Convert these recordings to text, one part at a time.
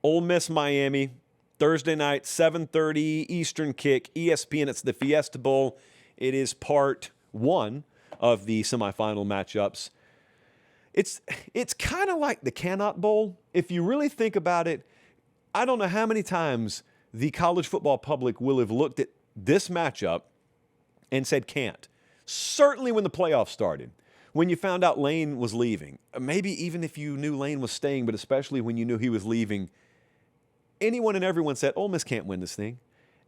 Ole Miss, Miami, Thursday night, 7:30 Eastern kick, ESPN. It's the Fiesta Bowl. It is part one of the semifinal matchups. It's kind of like the Cannot Bowl. If you really think about it, I don't know how many times the college football public will have looked at this matchup and said can't. Certainly when the playoffs started, when you found out Lane was leaving, maybe even if you knew Lane was staying, but especially when you knew he was leaving, anyone and everyone said, Ole Miss can't win this thing.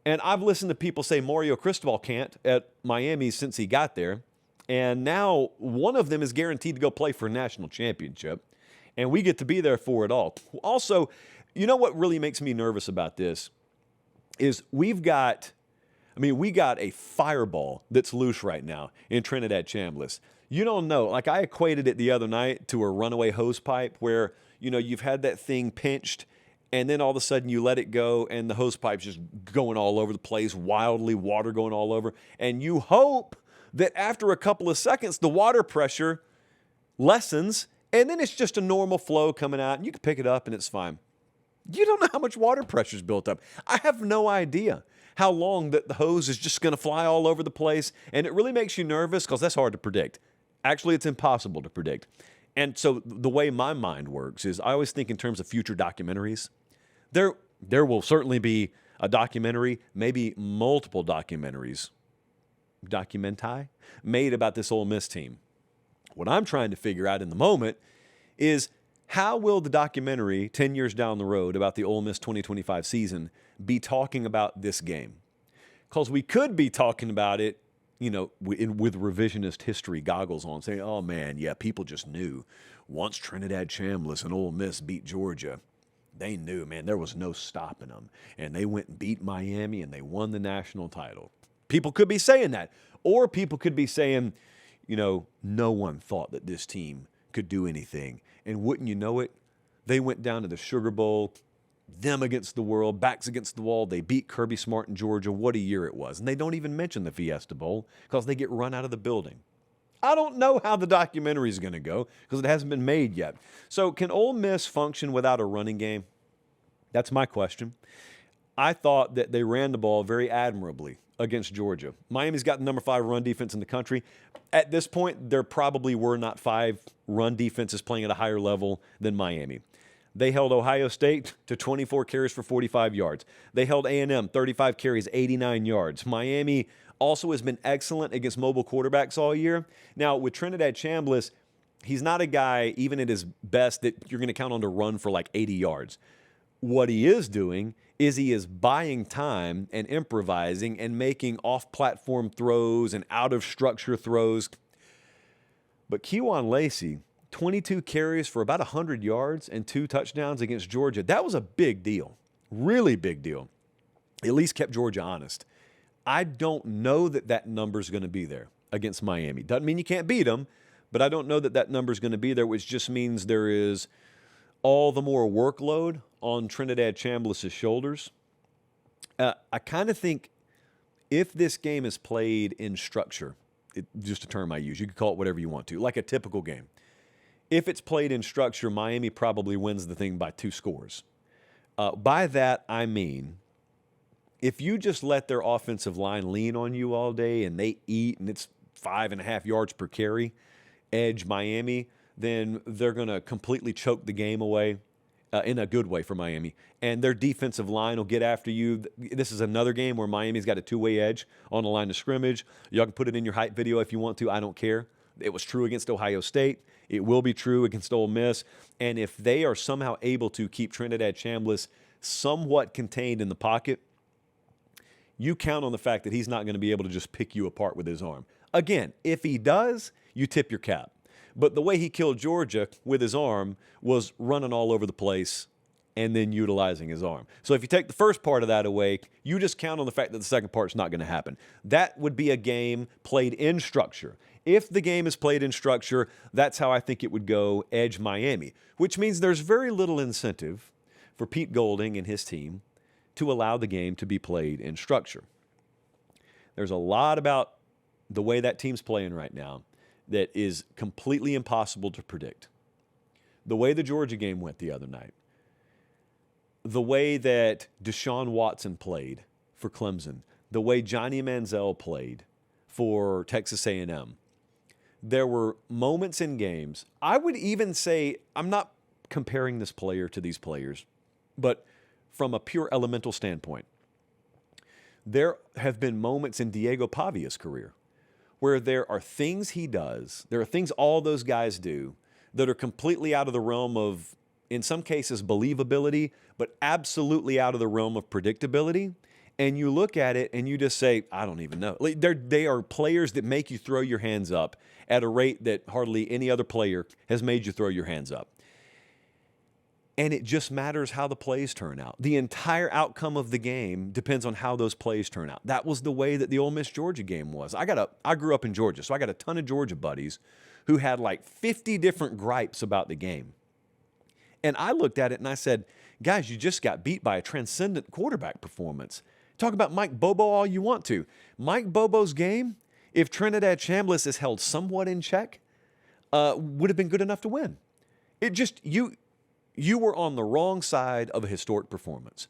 And I've listened to people say Mario Cristobal can't at Miami since he got there. And now one of them is guaranteed to go play for a national championship. And we get to be there for it all. Also, you know what really makes me nervous about this is we got a fireball that's loose right now in Trinidad Chambliss. You don't know. Like I equated it the other night to a runaway hose pipe where, you've had that thing pinched and then all of a sudden you let it go and the hose pipe's just going all over the place, wildly, water going all over. And you hope that after a couple of seconds, the water pressure lessens and then it's just a normal flow coming out and you can pick it up and it's fine. You don't know how much water pressure is built up. I have no idea how long that the hose is just going to fly all over the place. And it really makes you nervous because that's hard to predict. Actually, it's impossible to predict. And so the way my mind works is I always think in terms of future documentaries. There will certainly be a documentary, maybe multiple documentaries, made about this Ole Miss team. What I'm trying to figure out in the moment is how will the documentary 10 years down the road about the Ole Miss 2025 season be talking about this game? Because we could be talking about it, with revisionist history goggles on, saying, oh, man, yeah, people just knew. Once Trinidad Chambliss and Ole Miss beat Georgia, they knew, man, there was no stopping them. And they went and beat Miami, and they won the national title. People could be saying that. Or people could be saying, no one thought that this team could do anything. And wouldn't you know it, they went down to the Sugar Bowl, them against the world, backs against the wall. They beat Kirby Smart in Georgia. What a year it was. And they don't even mention the Fiesta Bowl because they get run out of the building. I don't know how the documentary is going to go because it hasn't been made yet. So can Ole Miss function without a running game? That's my question. I thought that they ran the ball very admirably against Georgia. Miami's got the number 5 run defense in the country. At this point, there probably were not 5 run defenses playing at a higher level than Miami. They held Ohio State to 24 carries for 45 yards. They held A&M 35 carries, 89 yards. Miami also has been excellent against mobile quarterbacks all year. Now, with Trinidad Chambliss, he's not a guy, even at his best, that you're going to count on to run for like 80 yards. What he is doing is he is buying time and improvising and making off-platform throws and out-of-structure throws. But Kewan Lacey, 22 carries for about 100 yards and 2 touchdowns against Georgia. That was a big deal, really big deal. At least kept Georgia honest. I don't know that number is going to be there against Miami. Doesn't mean you can't beat them, but I don't know that number is going to be there, which just means there is all the more workload on Trinidad Chambliss' shoulders. I kind of think if this game is played in structure, just a term I use, you could call it whatever you want to, like a typical game. If it's played in structure, Miami probably wins the thing by 2 scores. By that, I mean, if you just let their offensive line lean on you all day and they eat and it's 5.5 yards per carry, edge Miami, then they're going to completely choke the game away in a good way for Miami. And their defensive line will get after you. This is another game where Miami's got a 2-way edge on the line of scrimmage. Y'all can put it in your hype video if you want to. I don't care. It was true against Ohio State. It will be true against Ole Miss. And if they are somehow able to keep Trinidad Chambliss somewhat contained in the pocket, you count on the fact that he's not going to be able to just pick you apart with his arm. Again, if he does, you tip your cap. But the way he killed Georgia with his arm was running all over the place and then utilizing his arm. So if you take the first part of that away, you just count on the fact that the second part's not going to happen. That would be a game played in structure. If the game is played in structure, that's how I think it would go edge Miami, which means there's very little incentive for Pete Golding and his team to allow the game to be played in structure. There's a lot about the way that team's playing right now that is completely impossible to predict. The way the Georgia game went the other night, the way that Deshaun Watson played for Clemson, the way Johnny Manziel played for Texas A&M, there were moments in games. I would even say, I'm not comparing this player to these players, but from a pure elemental standpoint, there have been moments in Diego Pavia's career where there are things he does, there are things all those guys do that are completely out of the realm of, in some cases, believability, but absolutely out of the realm of predictability. And you look at it and you just say, I don't even know. Like, they are players that make you throw your hands up at a rate that hardly any other player has made you throw your hands up. And it just matters how the plays turn out. The entire outcome of the game depends on how those plays turn out. That was the way that the Ole Miss-Georgia game was. I grew up in Georgia, so I got a ton of Georgia buddies who had like 50 different gripes about the game. And I looked at it and I said, guys, you just got beat by a transcendent quarterback performance. Talk about Mike Bobo all you want to. Mike Bobo's game, if Trinidad Chambliss is held somewhat in check, would have been good enough to win. It just, you were on the wrong side of a historic performance.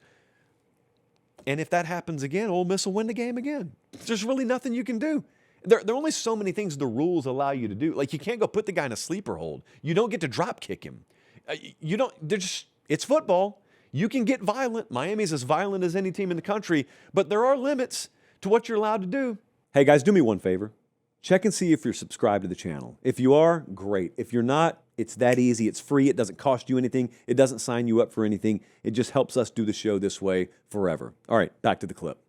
And if that happens again, Ole Miss will win the game again. There's really nothing you can do. There are only so many things the rules allow you to do. Like, you can't go put the guy in a sleeper hold. You don't get to drop kick him. It's football. You can get violent. Miami's as violent as any team in the country, but there are limits to what you're allowed to do. Hey guys, do me one favor. Check and see if you're subscribed to the channel. If you are, great. If you're not, it's that easy. It's free. It doesn't cost you anything. It doesn't sign you up for anything. It just helps us do the show this way forever. All right, back to the clip.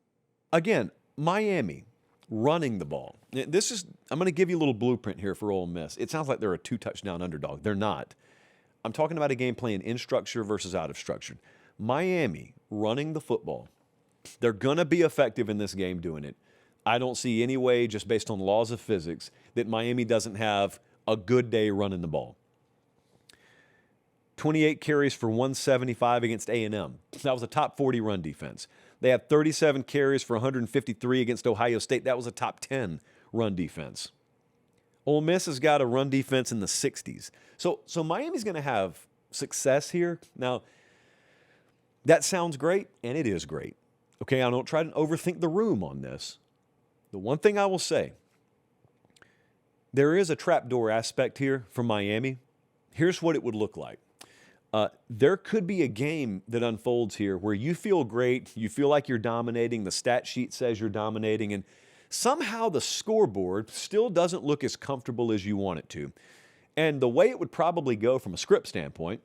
Again, Miami running the ball. I'm going to give you a little blueprint here for Ole Miss. It sounds like they're a 2-touchdown underdog. They're not. I'm talking about a game playing in structure versus out of structure. Miami running the football. They're going to be effective in this game doing it. I don't see any way, just based on laws of physics, that Miami doesn't have a good day running the ball. 28 carries for 175 against A&M. That was a top 40 run defense. They had 37 carries for 153 against Ohio State. That was a top 10 run defense. Ole Miss has got a run defense in the 60s. So Miami's going to have success here. Now, that sounds great, and it is great. Okay, I don't try to overthink the room on this. The one thing I will say, there is a trapdoor aspect here for Miami. Here's what it would look like. There could be a game that unfolds here where you feel great, you feel like you're dominating, the stat sheet says you're dominating, and somehow the scoreboard still doesn't look as comfortable as you want it to. And the way it would probably go from a script standpoint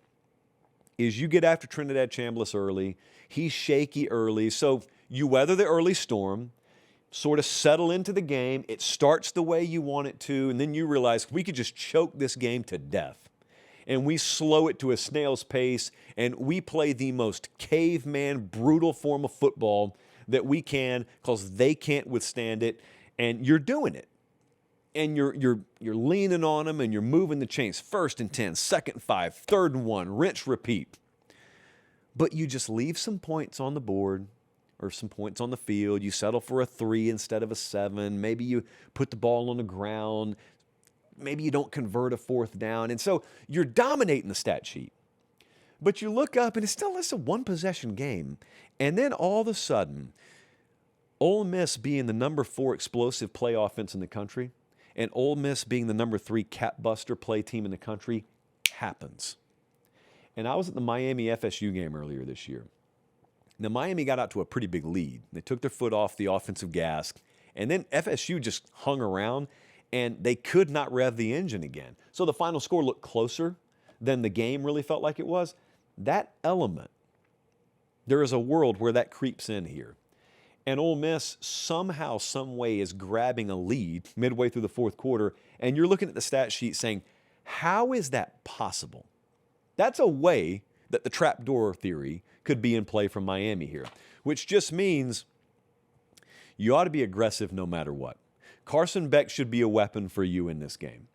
is you get after Trinidad Chambliss early, he's shaky early, so you weather the early storm, sort of settle into the game, it starts the way you want it to, and then you realize we could just choke this game to death. And we slow it to a snail's pace, and we play the most caveman, brutal form of football that we can because they can't withstand it, and you're doing it. And you're leaning on them, and you're moving the chains. 1st and 10, 2nd and 5, 3rd and 1, rinse, repeat. But you just leave some points on the board or some points on the field. You settle for a 3 instead of a 7. Maybe you put the ball on the ground. Maybe you don't convert a 4th down. And so you're dominating the stat sheet. But you look up, and it's still a one-possession game. And then all of a sudden, Ole Miss being the number 4 explosive play offense in the country and Ole Miss being the number 3 cap-buster play team in the country happens. And I was at the Miami FSU game earlier this year. Now, Miami got out to a pretty big lead. They took their foot off the offensive gas, and then FSU just hung around, and they could not rev the engine again. So the final score looked closer than the game really felt like it was. That element, there is a world where that creeps in here. And Ole Miss somehow, some way is grabbing a lead midway through the 4th quarter, and you're looking at the stat sheet saying, how is that possible? That's a way that the trapdoor theory could be in play from Miami here, which just means you ought to be aggressive no matter what. Carson Beck should be a weapon for you in this game.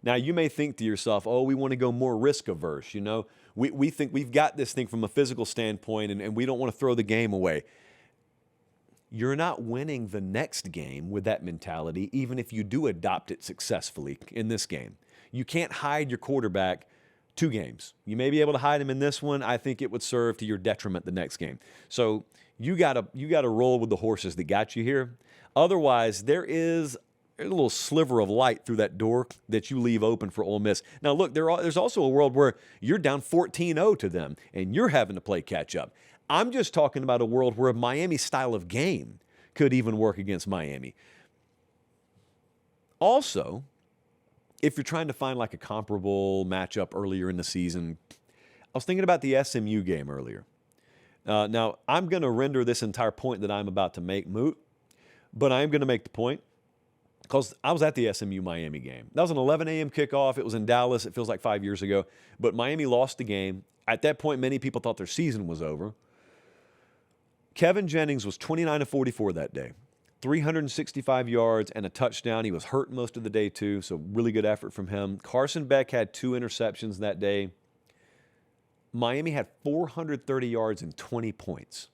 Now, you may think to yourself, oh, we want to go more risk-averse. You know, we think we've got this thing from a physical standpoint, and we don't want to throw the game away. You're not winning the next game with that mentality, even if you do adopt it successfully in this game. You can't hide your quarterback 2 games. You may be able to hide him in this one. I think it would serve to your detriment the next game. So you gotta roll with the horses that got you here. Otherwise, there is a little sliver of light through that door that you leave open for Ole Miss. Now, look, there's also a world where you're down 14-0 to them, and you're having to play catch up. I'm just talking about a world where Miami's style of game could even work against Miami. Also, if you're trying to find like a comparable matchup earlier in the season, I was thinking about the SMU game earlier. Now, I'm going to render this entire point that I'm about to make moot, but I am going to make the point because I was at the SMU-Miami game. That was an 11 a.m. kickoff. It was in Dallas. It feels like 5 years ago. But Miami lost the game. At that point, many people thought their season was over. Kevin Jennings was 29-44 that day. 365 yards and a touchdown. He was hurt most of the day, too, so really good effort from him. Carson Beck had 2 interceptions that day. Miami had 430 yards and 20 points.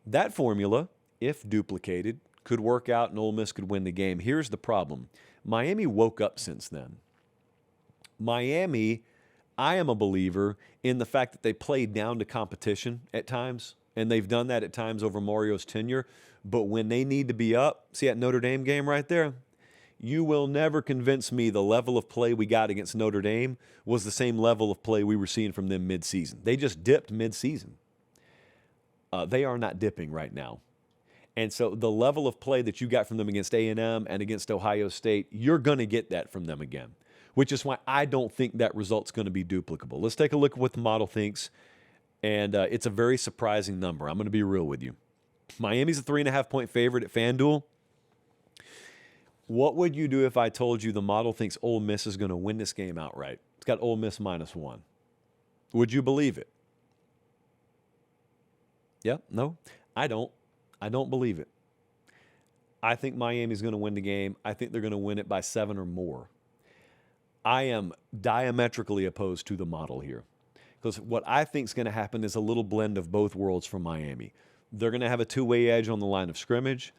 That formula, if duplicated, could work out and Ole Miss could win the game. Here's the problem. Miami woke up since then. Miami, I am a believer in the fact that they played down to competition at times, and they've done that at times over Mario's tenure. But when they need to be up, see that Notre Dame game right there? You will never convince me the level of play we got against Notre Dame was the same level of play we were seeing from them midseason. They just dipped midseason. They are not dipping right now. And so the level of play that you got from them against A&M and against Ohio State, you're going to get that from them again, which is why I don't think that result's going to be duplicable. Let's take a look at what the model thinks, and it's a very surprising number. I'm going to be real with you. Miami's a 3.5-point favorite at FanDuel. What would you do if I told you the model thinks Ole Miss is going to win this game outright? It's got Ole Miss -1. Would you believe it? Yeah? No? I don't. I don't believe it. I think Miami's going to win the game. I think they're going to win it by 7 or more. I am diametrically opposed to the model here because what I think is going to happen is a little blend of both worlds from Miami. They're going to have a two-way edge on the line of scrimmage.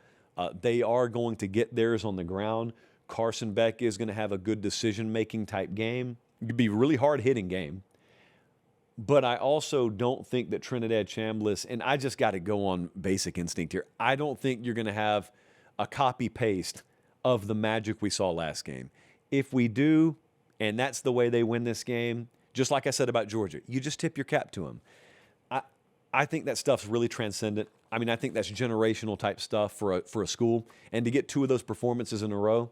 They are going to get theirs on the ground. Carson Beck is going to have a good decision-making type game. It could be a really hard-hitting game. But I also don't think that Trinidad Chambliss, and I just got to go on basic instinct here, I don't think you're going to have a copy-paste of the magic we saw last game. If we do, and that's the way they win this game, just like I said about Georgia, you just tip your cap to them. I think that stuff's really transcendent. I mean, I think that's generational type stuff for a school. And to get 2 of those performances in a row,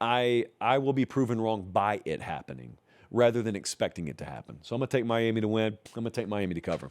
I will be proven wrong by it happening rather than expecting it to happen. So I'm going to take Miami to win. I'm going to take Miami to cover.